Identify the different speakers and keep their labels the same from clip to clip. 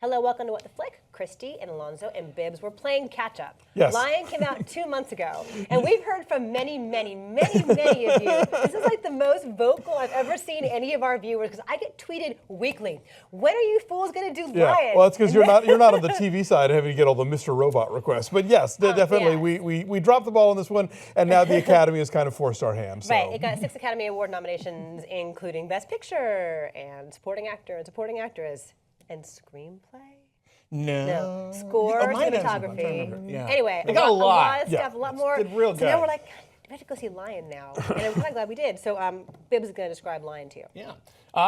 Speaker 1: Hello, welcome to What the Flick. Christy and Alonzo and Bibbs were playing catch up.
Speaker 2: Yes.
Speaker 1: Lion came out 2 months ago, and we've heard from many of you. This is like the most vocal I've ever seen any of our viewers, because I get tweeted weekly. When are you fools going to do Lion?
Speaker 2: Well, it's because you're not on the TV side having to get all the Mr. Robot requests. But yes, definitely, we dropped the ball on this one, and now the Academy has kind of forced our hand. So.
Speaker 1: Right, it got 6 Academy Award nominations, including Best Picture and Supporting Actor and Supporting Actress and Screenplay.
Speaker 3: No.
Speaker 1: Score, cinematography.
Speaker 3: Yeah.
Speaker 1: Anyway,
Speaker 3: they got a lot
Speaker 1: of stuff, a lot more.
Speaker 3: Did real good.
Speaker 1: So now we're like, we have to go see Lion now. And I'm kind of glad we did. So Bibbs is going to describe Lion to you.
Speaker 3: Yeah.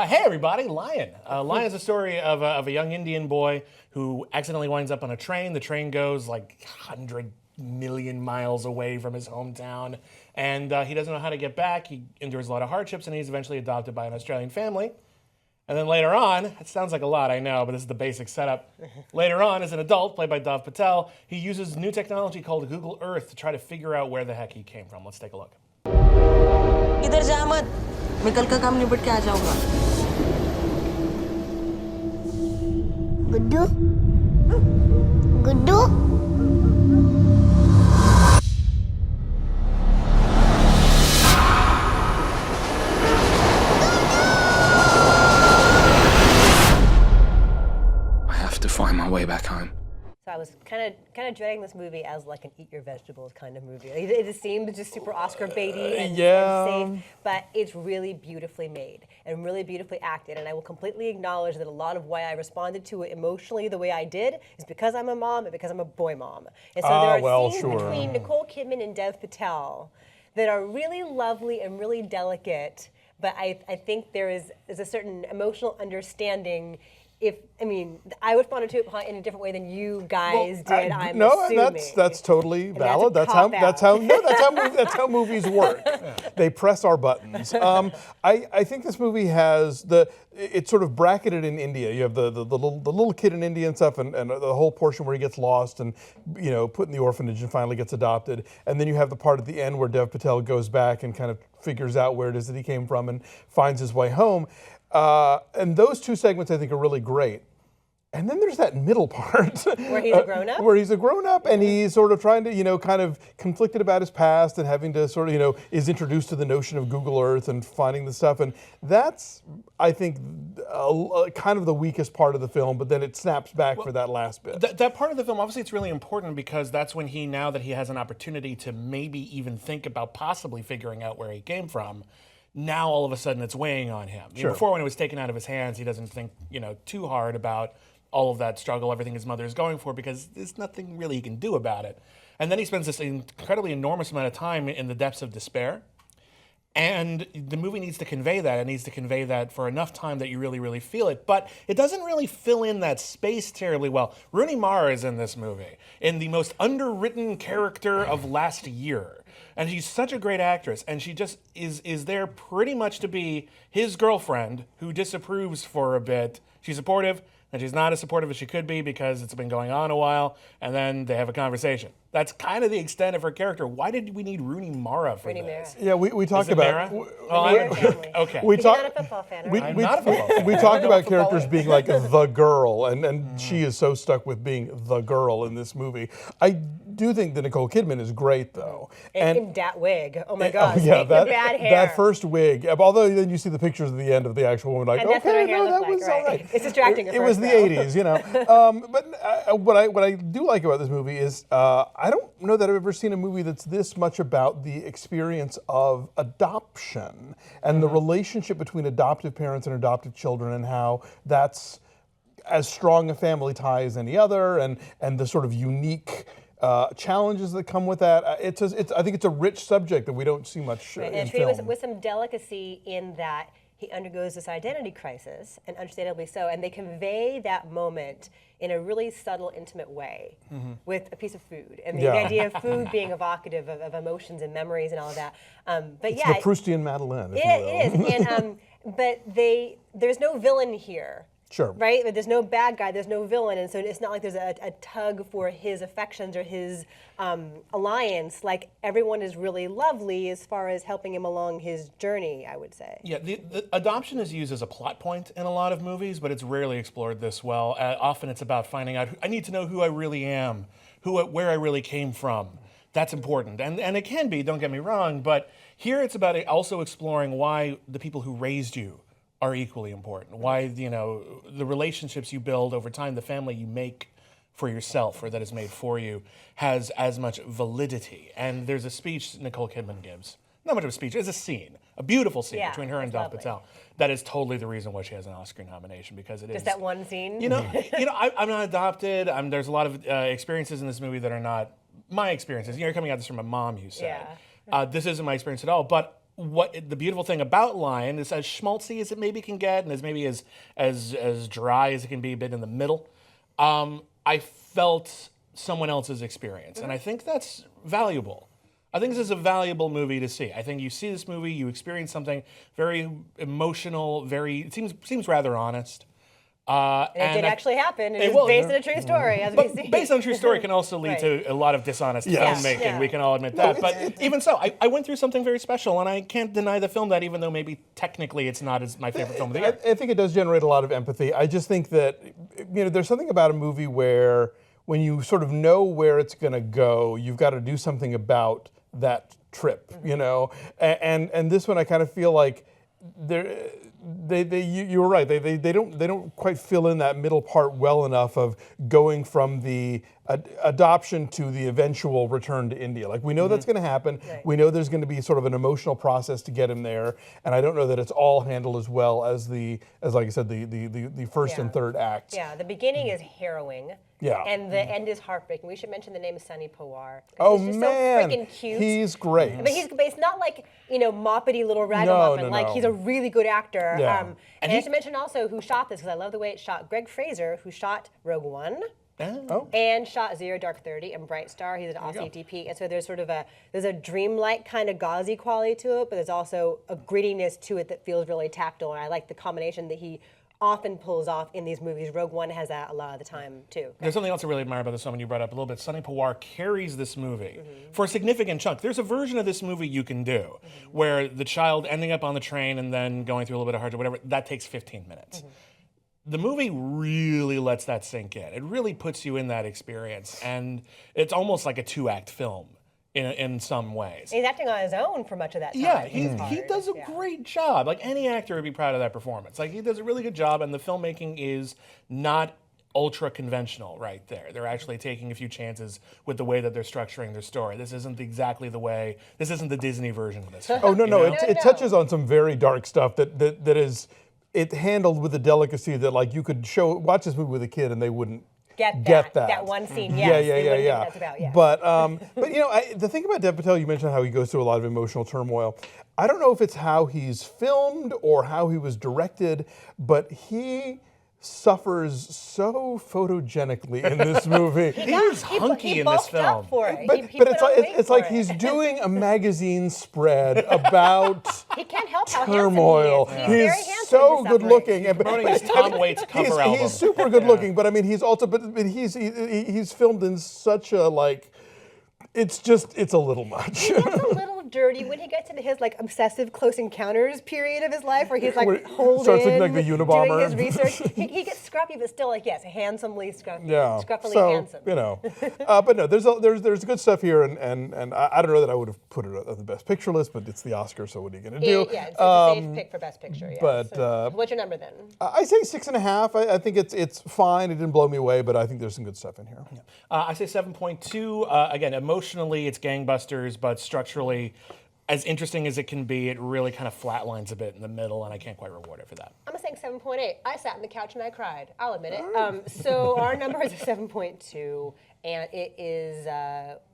Speaker 3: Hey, everybody, Lion. Lion is a story of a young Indian boy who accidentally winds up on a train. The train goes like 100 million miles away from his hometown. And he doesn't know how to get back. He endures a lot of hardships, and he's eventually adopted by an Australian family. And then later on, it sounds like a lot, I know, but this is the basic setup. Later on, as an adult, played by Dev Patel, he uses new technology called Google Earth to try to figure out where the heck he came from. Let's take a look.
Speaker 4: इधर जा मत, मैं कल का काम निपट के आ जाऊंगा।
Speaker 5: Guddu, Guddu.
Speaker 6: Find my way back home.
Speaker 1: So I was kind of dreading this movie as like an eat your vegetables kind of movie. It just seemed just super Oscar baity and safe, but it's really beautifully made and really beautifully acted. And I will completely acknowledge that a lot of why I responded to it emotionally the way I did is because I'm a mom and because I'm a boy mom. And so there are scenes between Nicole Kidman and Dev Patel that are really lovely and really delicate. But I think there's a certain emotional understanding. I responded to it in a different way than you guys did. I'm assuming.
Speaker 2: That's totally valid. That's how movies work. They press our buttons. I think this movie has it's sort of bracketed in India. You have the little kid in India and stuff, and the whole portion where he gets lost and put in the orphanage and finally gets adopted, and then you have the part at the end where Dev Patel goes back and kind of figures out where it is that he came from and finds his way home. And those two segments I think are really great. And then there's that middle part.
Speaker 1: Where he's a grown-up?
Speaker 2: Where he's a grown-up and he's sort of trying to, kind of conflicted about his past and having to sort of, is introduced to the notion of Google Earth and finding the stuff. And that's, I think, kind of the weakest part of the film, but then it snaps back for that last bit.
Speaker 3: That part of the film, obviously it's really important because that's when now that he has an opportunity to maybe even think about possibly figuring out where he came from, now all of a sudden it's weighing on him.
Speaker 2: Sure.
Speaker 3: Before, when it was taken out of his hands, he doesn't think too hard about all of that struggle, everything his mother is going for, because there's nothing really he can do about it. And then he spends this incredibly enormous amount of time in the depths of despair. And the movie needs to convey that. It needs to convey that for enough time that you really, really feel it. But it doesn't really fill in that space terribly well. Rooney Mara is in this movie, in the most underwritten character of last year. And she's such a great actress, and she just is there pretty much to be his girlfriend who disapproves for a bit. She's supportive, and she's not as supportive as she could be because it's been going on a while, and then they have a conversation. That's kind of the extent of her character. Why did we need Rooney Mara for this?
Speaker 2: Yeah, we talked about.
Speaker 1: Okay.
Speaker 2: We
Speaker 1: talked. You're not a football fan, right?
Speaker 3: I'm not a football fan.
Speaker 2: We talked about characters being like the girl, and she is so stuck with being the girl in this movie. I do think that Nicole Kidman is great, though.
Speaker 1: And in that wig, oh my gosh,
Speaker 2: the
Speaker 1: bad hair.
Speaker 2: That first wig. Although then you see the pictures at the end of the actual woman, like,
Speaker 1: and that's
Speaker 2: okay,
Speaker 1: what her hair
Speaker 2: that
Speaker 1: looked
Speaker 2: was
Speaker 1: like,
Speaker 2: all right.
Speaker 1: It's distracting.
Speaker 2: It was the '80s, But what I do like about this movie is I don't know that I've ever seen a movie that's this much about the experience of adoption and the relationship between adoptive parents and adoptive children, and how that's as strong a family tie as any other, and the sort of unique challenges that come with that. I think it's a rich subject that we don't see much in film.
Speaker 1: With some delicacy in that he undergoes this identity crisis, and understandably so, and they convey that moment in a really subtle, intimate way with a piece of food, and the idea of food being evocative of emotions and memories and all of that.
Speaker 2: It's the Proustian Madeleine, if you will.
Speaker 1: It is, but there's no villain here
Speaker 2: Sure.
Speaker 1: Right? But there's no bad guy, there's no villain, and so it's not like there's a tug for his affections or his alliance. Like, everyone is really lovely as far as helping him along his journey, I would say.
Speaker 3: Yeah, the adoption is used as a plot point in a lot of movies, but it's rarely explored this well. Often it's about finding out, I need to know who I really am, where I really came from. That's important. And it can be, don't get me wrong, but here it's about also exploring why the people who raised you are equally important. Why, the relationships you build over time, the family you make for yourself or that is made for you has as much validity. And there's a speech Nicole Kidman gives. Not much of a speech, it's a scene, a beautiful scene between her and Dev Patel. That is totally the reason why she has an Oscar nomination, because it is.
Speaker 1: Just that one scene?
Speaker 3: I'm not adopted. There's a lot of experiences in this movie that are not my experiences. You're coming at this from a mom, you said.
Speaker 1: Yeah.
Speaker 3: This isn't my experience at all, but what the beautiful thing about Lion is, as schmaltzy as it maybe can get, and as maybe as dry as it can be, a bit in the middle, I felt someone else's experience, and I think that's valuable. I think this is a valuable movie to see. I think you see this movie, you experience something very emotional, it seems rather honest.
Speaker 1: And it did actually happen. It was based on a true story, as we see.
Speaker 3: Based on a true story can also lead to a lot of dishonest filmmaking.
Speaker 1: Yeah.
Speaker 3: We can all admit that. But even so, I went through something very special, and I can't deny the film that, even though maybe technically it's not my favorite film of the year.
Speaker 2: I think it does generate a lot of empathy. I just think that there's something about a movie where when you sort of know where it's going to go, you've got to do something about that trip, And this one, I kind of feel like you were right. They don't quite fill in that middle part well enough of going from the adoption to the eventual return to India. Like, we know that's going to happen. Right. We know there's going to be sort of an emotional process to get him there, and I don't know that it's all handled as well as like I said, the first and third acts.
Speaker 1: Yeah, the beginning is harrowing.
Speaker 2: Yeah.
Speaker 1: And the end is heartbreaking. We should mention the name of Sunny Pawar.
Speaker 2: Oh,
Speaker 1: he's just
Speaker 2: man.
Speaker 1: so freaking cute.
Speaker 2: He's great.
Speaker 1: But it's not like, moppity little ragamuffin.
Speaker 2: No.
Speaker 1: He's a really good actor.
Speaker 2: Yeah.
Speaker 1: And I should mention also who shot this, because I love the way it's shot. Greg Fraser, who shot Rogue One.
Speaker 2: Oh.
Speaker 1: And shot Zero Dark 30 and Bright Star. He's an Aussie DP. And so there's sort of there's a dreamlike kind of gauzy quality to it, but there's also a grittiness to it that feels really tactile. And I like the combination that he often pulls off in these movies. Rogue One has that a lot of the time, too.
Speaker 3: There's something else I really admire about this one you brought up a little bit. Sunny Pawar carries this movie for a significant chunk. There's a version of this movie you can do where the child ending up on the train and then going through a little bit of hardship, whatever, that takes 15 minutes. The movie really lets that sink in. It really puts you in that experience, and it's almost like a 2-act film in some ways.
Speaker 1: He's acting on his own for much of that time.
Speaker 3: Yeah, he does a great job. Like, any actor would be proud of that performance. Like, he does a really good job, and the filmmaking is not ultra conventional right there. They're actually taking a few chances with the way that they're structuring their story. This isn't the Disney version of this film.
Speaker 2: Oh, no. It touches on some very dark stuff that is it handled with a delicacy that, like, you could watch this movie with a kid and they wouldn't get that.
Speaker 1: That one scene, yes.
Speaker 2: Yeah.
Speaker 1: That's about, yeah.
Speaker 2: But the thing about Dev Patel, you mentioned how he goes through a lot of emotional turmoil. I don't know if it's how he's filmed or how he was directed, but he suffers so photogenically in this movie.
Speaker 3: He's hunky in this film.
Speaker 1: Up for it.
Speaker 2: But it's like he's doing a magazine spread about
Speaker 1: he can't help how
Speaker 2: turmoil.
Speaker 1: Handsome he is. He's very handsome
Speaker 2: so good looking.
Speaker 3: Promoting his Tom Waits cover album.
Speaker 2: He's super good looking, but I mean, he's also he's filmed in such a it's a little much.
Speaker 1: He gets a little dirty when he gets into his obsessive close encounters period of his life, where he's holed
Speaker 2: starts
Speaker 1: in,
Speaker 2: looking like the Unabomber.
Speaker 1: doing his research. he gets scruffy, but still handsomely scruffy.
Speaker 2: Yeah,
Speaker 1: scruffily handsome.
Speaker 2: But no, there's good stuff here, and I don't know that I would have put it on the Best Picture list, but it's the Oscar, so what are you going to do?
Speaker 1: Yeah, it's a safe pick for Best Picture. Yeah.
Speaker 2: But
Speaker 1: so, what's your number then?
Speaker 2: I say 6.5. I think it's fine. It didn't blow me away, but I think there's some good stuff in here.
Speaker 3: Yeah. I say 7.2. Again, emotionally, it's gangbusters, but structurally, as interesting as it can be, it really kind of flatlines a bit in the middle, and I can't quite reward it for that.
Speaker 1: I'm saying 7.8. I sat on the couch and I cried. I'll admit it. So our number is a 7.2, and it is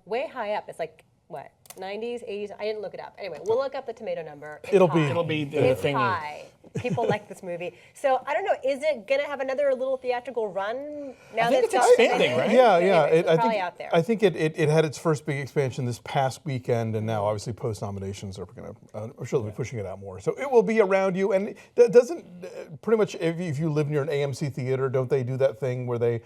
Speaker 1: way high up. It's like, what, 90s, 80s? I didn't look it up. Anyway, we'll look up the tomato number.
Speaker 2: It'll
Speaker 1: high.
Speaker 2: be
Speaker 3: the
Speaker 1: it's
Speaker 3: thingy.
Speaker 1: high. People like this movie. So I don't know. Is it gonna have another little theatrical run? Now
Speaker 3: I think
Speaker 1: that
Speaker 3: it's expanding, right?
Speaker 2: Yeah.
Speaker 1: It's
Speaker 2: I
Speaker 1: probably
Speaker 2: think
Speaker 1: out there.
Speaker 2: I think it had its first big expansion this past weekend, and now obviously post nominations are going to. I'm sure they'll be pushing it out more. So it will be around you, and that doesn't pretty much if you live near an AMC theater, don't they do that thing where they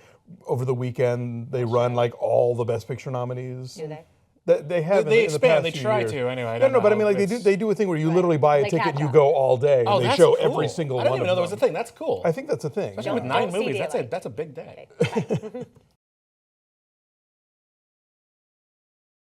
Speaker 2: over the weekend they run like all the Best Picture nominees?
Speaker 1: Do they?
Speaker 2: They have.
Speaker 3: They
Speaker 2: in the
Speaker 3: expand.
Speaker 2: past
Speaker 3: They
Speaker 2: few
Speaker 3: try
Speaker 2: years.
Speaker 3: to anyway. I
Speaker 2: No,
Speaker 3: don't
Speaker 2: no, but I
Speaker 3: know.
Speaker 2: mean, like they do a thing where you literally buy a
Speaker 1: Like
Speaker 2: ticket and you
Speaker 1: catch-up.
Speaker 2: go all day,
Speaker 3: Oh,
Speaker 2: and they
Speaker 3: that's
Speaker 2: show
Speaker 3: cool.
Speaker 2: every single
Speaker 3: I
Speaker 2: one
Speaker 3: didn't even
Speaker 2: of
Speaker 3: know
Speaker 2: them.
Speaker 3: that was a thing. That's cool.
Speaker 2: I think that's a thing.
Speaker 3: Especially with
Speaker 1: Don't
Speaker 3: 9
Speaker 1: see
Speaker 3: movies,
Speaker 1: daylight.
Speaker 3: that's a big day.
Speaker 1: Okay, bye.